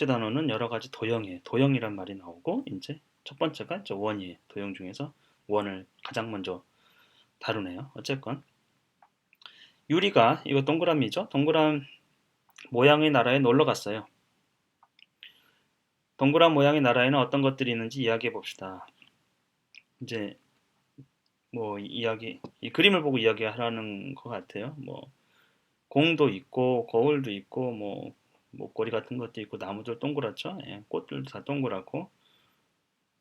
숙제 단원은 여러 가지 도형이에요. 도형이란 말이 나오고 이제 첫 번째가 이제 원이에요. 도형 중에서 원을 가장 먼저 다루네요. 어쨌건 유리가 이거 동그라미죠. 동그란 모양의 나라에 놀러 갔어요. 동그란 모양의 나라에는 어떤 것들이 있는지 이야기해 봅시다. 이제 뭐 이 그림을 보고 이야기하라는 것 같아요. 뭐 공도 있고 거울도 있고 뭐 목걸이 같은 것도 있고 나무들 동그랗죠. 예, 꽃들도 다 동그랗고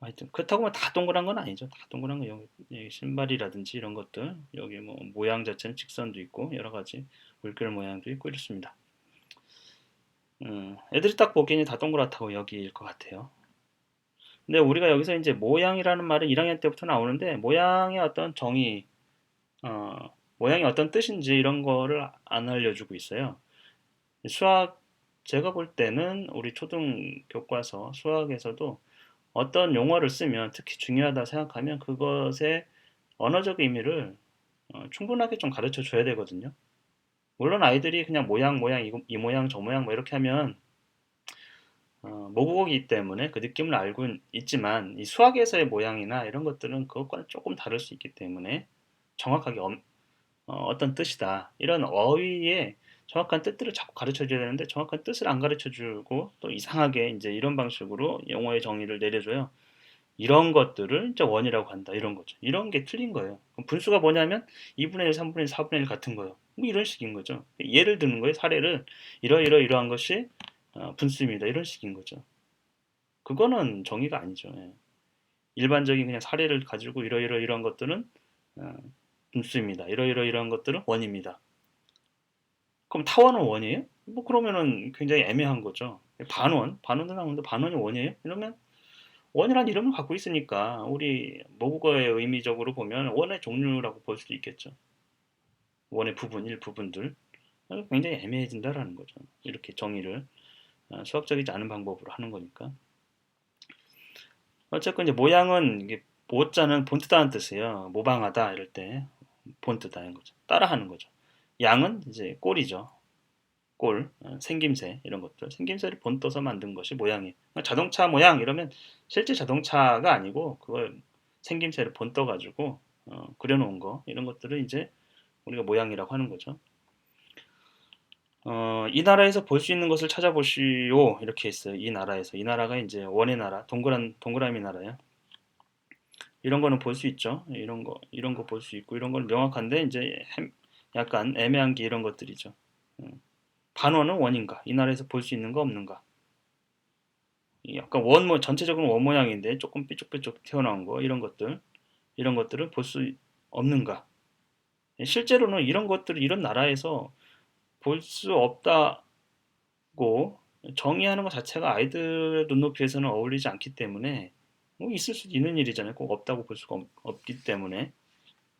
하여튼 그렇다고 다 동그란 건 아니죠. 다 동그란 거 여기 신발이라든지 이런 것들 여기 뭐 모양 자체는 직선도 있고 여러 가지 물결 모양도 있고 이렇습니다. 애들이 딱 보기에는 다 동그랗다고 여기일 것 같아요. 근데 우리가 여기서 이제 모양이라는 말은 1학년 때부터 나오는데 모양의 어떤 정의, 모양이 어떤 뜻인지 이런 거를 안 알려주고 있어요. 수학 제가 볼 때는 우리 초등 교과서 수학에서도 어떤 용어를 쓰면 특히 중요하다 생각하면 그것의 언어적 의미를 충분하게 좀 가르쳐 줘야 되거든요. 물론 아이들이 그냥 모양 이 모양 저 모양 뭐 이렇게 하면 모국어이기 때문에 그 느낌을 알고 있지만 이 수학에서의 모양이나 이런 것들은 그것과는 조금 다를 수 있기 때문에 정확하게 어떤 뜻이다 이런 어휘의 정확한 뜻들을 자꾸 가르쳐 줘야 되는데 정확한 뜻을 안 가르쳐 주고 또 이상하게 이제 이런 방식으로 용어의 정의를 내려줘요. 이런 것들을 이제 원이라고 한다 이런 거죠. 이런 게 틀린 거예요. 그럼 분수가 뭐냐면 2분의 1, 3분의 1, 4분의 1 같은 거예요. 뭐 이런 식인 거죠. 예를 드는 거예요. 사례를 이러이러이러한 것이 분수입니다. 이런 식인 거죠. 그거는 정의가 아니죠. 예. 일반적인 그냥 사례를 가지고 이러이러이러한 것들은 어, 분수입니다. 이러이러이러한 것들은 원입니다. 그럼 타원은 원이에요? 뭐 그러면은 굉장히 애매한 거죠. 반원도 나오는데 반원이 원이에요? 이러면 원이란 이름을 갖고 있으니까 우리 모국어의 의미적으로 보면 원의 종류라고 볼 수도 있겠죠. 원의 부분, 일부분들. 굉장히 애매해진다라는 거죠. 이렇게 정의를 수학적이지 않은 방법으로 하는 거니까. 어쨌건 이제 모양은 이게 모자는 본뜨다는 뜻이에요. 모방하다 이럴 때 본뜨다는 거죠. 따라하는 거죠. 양은 이제 꼴이죠. 꼴, 생김새 이런 것들. 생김새를 본떠서 만든 것이 모양이에요. 자동차 모양 이러면 실제 자동차가 아니고 그걸 생김새를 본떠 가지고 그려놓은 거 이런 것들을 이제 우리가 모양이라고 하는 거죠. 이 나라에서 볼 수 있는 것을 찾아보시오 이렇게 했어요. 이 나라에서 이 나라가 이제 원의 나라, 동그라미 나라예요. 이런 거는 볼 수 있죠. 이런 거 볼 수 있고 이런 건 명확한데 이제 약간 애매한 게 이런 것들이죠. 반원은 원인가? 이 나라에서 볼 수 있는 거 없는가? 약간 전체적으로 원 모양인데 조금 삐쭉삐쭉 튀어나온 거 이런 것들을 볼 수 없는가? 실제로는 이런 것들을 이런 나라에서 볼 수 없다고 정의하는 것 자체가 아이들 눈높이에서는 어울리지 않기 때문에 뭐 있을 수 있는 일이잖아요. 꼭 없다고 볼 수가 없기 때문에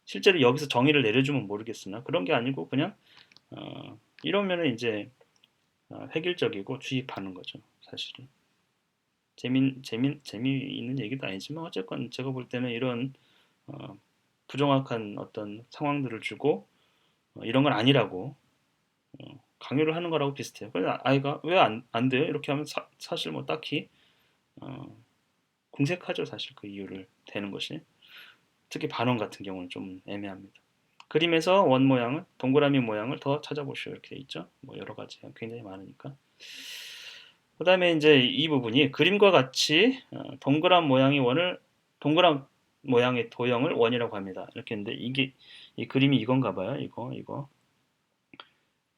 실제로 여기서 정의를 내려주면 모르겠으나 그런 게 아니고 그냥 이러면은 이제 획일적이고 주입하는 거죠, 사실은. 재미있는 얘기도 아니지만 어쨌건 제가 볼 때는 이런 어, 부정확한 어떤 상황들을 주고 이런 건 아니라고 강요를 하는 거라고 비슷해요. 그래서 아이가 왜 안 돼요? 이렇게 하면 사실 뭐 딱히 어, 궁색하죠, 사실 그 이유를 대는 것이. 특히 반원 같은 경우는 좀 애매합니다. 그림에서 원 모양을 동그라미 모양을 더 찾아보시오 이렇게 돼 있죠. 뭐 여러 가지 굉장히 많으니까. 그다음에 이제 이 부분이 그림과 같이 동그란 모양의 도형을 원이라고 합니다. 이렇게 했는데 이게 이 그림이 이건가 봐요. 이거.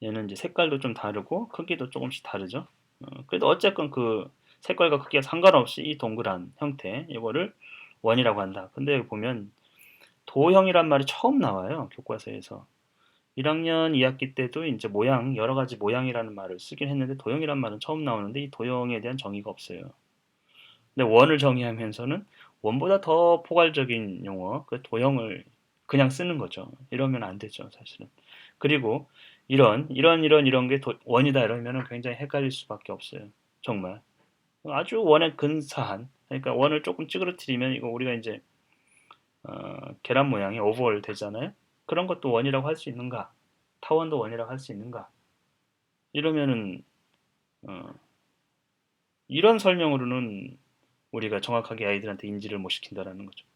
얘는 이제 색깔도 좀 다르고 크기도 조금씩 다르죠. 그래도 어쨌건 그 색깔과 크기와 상관없이 이 동그란 형태 이거를 원이라고 한다. 근데 여기 보면 도형이란 말이 처음 나와요. 교과서에서. 1학년 2학기 때도 이제 여러 가지 모양이라는 말을 쓰긴 했는데 도형이란 말은 처음 나오는데 이 도형에 대한 정의가 없어요. 근데 원을 정의하면서는 원보다 더 포괄적인 용어, 그 도형을 그냥 쓰는 거죠. 이러면 안 되죠, 사실은. 그리고 이런 게 원이다 이러면은 굉장히 헷갈릴 수밖에 없어요. 정말. 아주 원에 근사한, 그러니까 원을 조금 찌그러뜨리면 이거 우리가 이제 계란 모양이 오버올 되잖아요. 그런 것도 원이라고 할 수 있는가? 타원도 원이라고 할 수 있는가? 이러면은 어, 이런 설명으로는 우리가 정확하게 아이들한테 인지를 못 시킨다라는 거죠.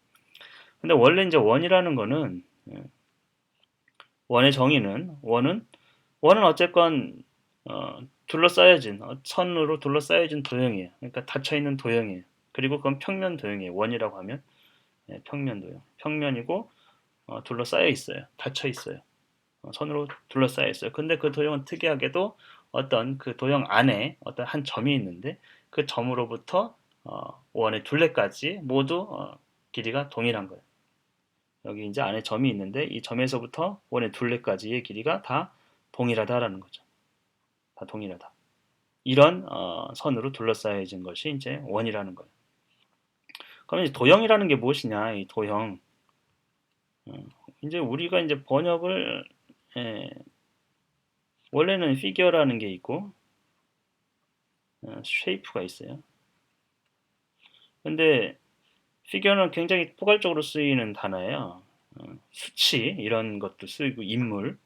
근데 원래 이제 원이라는 거는 원의 정의는 원은 어쨌건 둘러싸여진 선으로 둘러싸여진 도형이에요. 그러니까 닫혀 있는 도형이에요. 그리고 그건 평면 도형이에요. 원이라고 하면 평면 도형. 평면이고 둘러싸여 있어요. 닫혀 있어요. 선으로 둘러싸여 있어요. 근데 그 도형은 특이하게도 어떤 그 도형 안에 어떤 한 점이 있는데 그 점으로부터 원의 둘레까지 모두 길이가 동일한 거예요. 여기 이제 안에 점이 있는데 이 점에서부터 원의 둘레까지의 길이가 다 동일하다라는 거죠. 다 동일하다. 이런 선으로 둘러싸여진 것이 이제 원이라는 거예요. 그럼 이제 도형이라는 게 무엇이냐? 이 도형. 이제 우리가 이제 번역을 원래는 피겨라는 게 있고 쉐이프가 있어요. 근데 피겨는 굉장히 포괄적으로 쓰이는 단어예요. 수치 이런 것도 쓰이고 인물,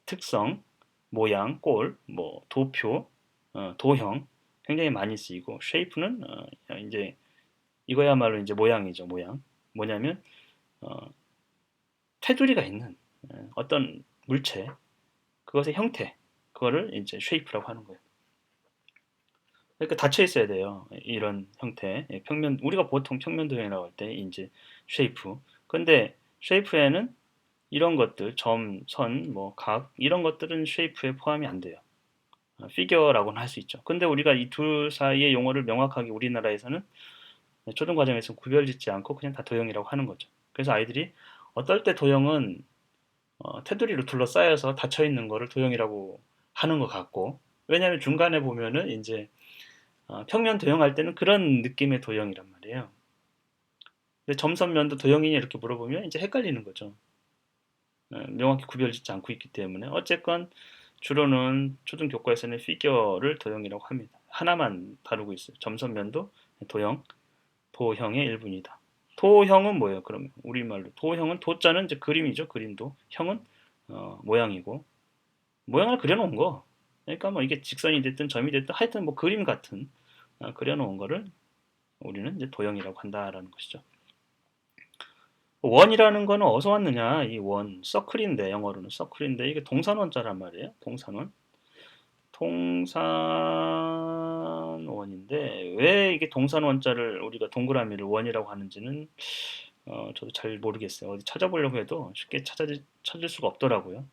특성, 모양, 꼴, 뭐 도표, 도형 굉장히 많이 쓰이고 쉐이프는 이제 이거야말로 이제 모양이죠. 모양. 뭐냐면 어, 테두리가 있는 어떤 물체 그것의 형태 그거를 이제 쉐이프라고 하는 거예요. 그러니까 닫혀 있어야 돼요. 이런 형태 평면 우리가 보통 평면 도형이라고 할 때 이제 쉐이프. 근데 쉐이프에는 이런 것들 점, 선, 뭐 각 이런 것들은 쉐이프에 포함이 안 돼요. 피겨라고는 할 수 있죠. 근데 우리가 이 둘 사이의 용어를 명확하게 우리나라에서는 초등 과정에서 구별짓지 않고 그냥 다 도형이라고 하는 거죠. 그래서 아이들이 어떨 때 도형은 테두리로 둘러싸여서 닫혀 있는 거를 도형이라고 하는 것 같고 왜냐하면 중간에 보면은 이제 평면 도형할 때는 그런 느낌의 도형이란 말이에요. 근데 점선면도 도형이냐 이렇게 물어보면 이제 헷갈리는 거죠. 명확히 구별짓지 않고 있기 때문에 어쨌건 주로는 초등 교과에서는 피겨를 도형이라고 합니다. 하나만 다루고 있어요. 점선면도 도형, 도형의 일부이다. 도형은 뭐예요? 그럼 우리말로 도형은 도자는 이제 그림이죠. 그림도 형은 모양이고 모양을 그려놓은 거. 그러니까 뭐 이게 직선이 됐든 점이 됐든 하여튼 뭐 그림 같은 그려놓은 거를 우리는 이제 도형이라고 한다라는 것이죠. 원이라는 거는 어디서 왔느냐? 이 원, 서클인데 영어로는 서클인데 이게 동산원자란 말이에요. 동산원. 동산원인데 왜 이게 동산원자를 우리가 동그라미를 원이라고 하는지는 저도 잘 모르겠어요. 어디 찾아보려고 해도 쉽게 찾을 수가 없더라고요.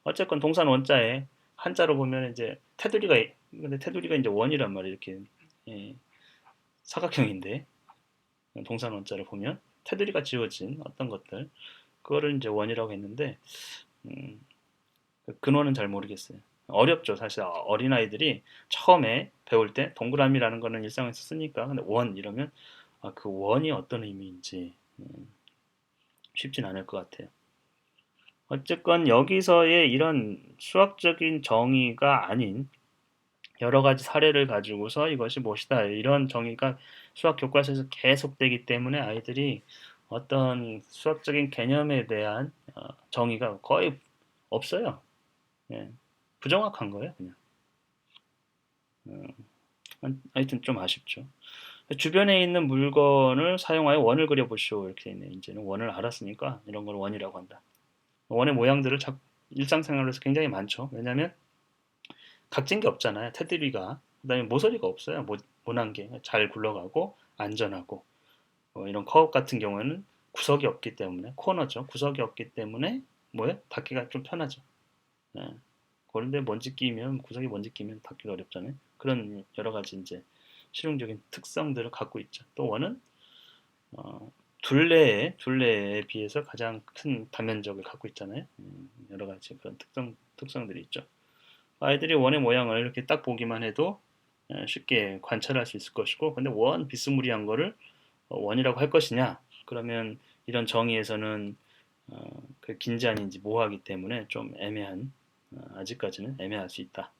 어쨌건 동산원자에 한자로 보면 이제 테두리가 근데 테두리가 이제 원이란 말이에요. 이렇게 예, 사각형인데 동산원자를 보면 테두리가 지워진 어떤 것들 그거를 이제 원이라고 했는데 음, 그 근원은 잘 모르겠어요. 어렵죠. 사실 어린아이들이 처음에 배울 때 동그라미라는 거는 일상에서 쓰니까 근데 원 이러면 그 원이 어떤 의미인지 쉽진 않을 것 같아요. 어쨌건 여기서의 이런 수학적인 정의가 아닌 여러 가지 사례를 가지고서 이것이 무엇이다 이런 정의가 수학 교과서에서 계속되기 때문에 아이들이 어떤 수학적인 개념에 대한 정의가 거의 없어요. 예, 부정확한 거예요, 그냥. 하여튼 좀 아쉽죠. 주변에 있는 물건을 사용하여 원을 그려보시오 이렇게 돼 있네. 이제는 원을 알았으니까 이런 걸 원이라고 한다. 원의 모양들을 일상생활에서 굉장히 많죠. 왜냐하면 각진 게 없잖아요. 테두리가. 그다음에 모서리가 없어요. 모난 게 잘 굴러가고 안전하고 이런 커브 같은 경우에는 구석이 없기 때문에 코너죠. 구석이 없기 때문에 뭐예요? 닫기가 좀 편하죠. 예. 그런데 먼지 끼면 구석에 먼지 끼면 닫기가 어렵잖아요. 그런 여러 가지 이제 실용적인 특성들을 갖고 있죠. 또 원은 둘레에 비해서 가장 큰 단면적을 갖고 있잖아요. 여러 가지 그런 특성들이 있죠. 아이들이 원의 모양을 이렇게 딱 보기만 해도 쉽게 관찰할 수 있을 것이고, 근데 원 비스무리한 거를 원이라고 할 것이냐? 그러면 이런 정의에서는 그 긴지 아닌지 모호하기 때문에 좀 애매한, 아직까지는 애매할 수 있다.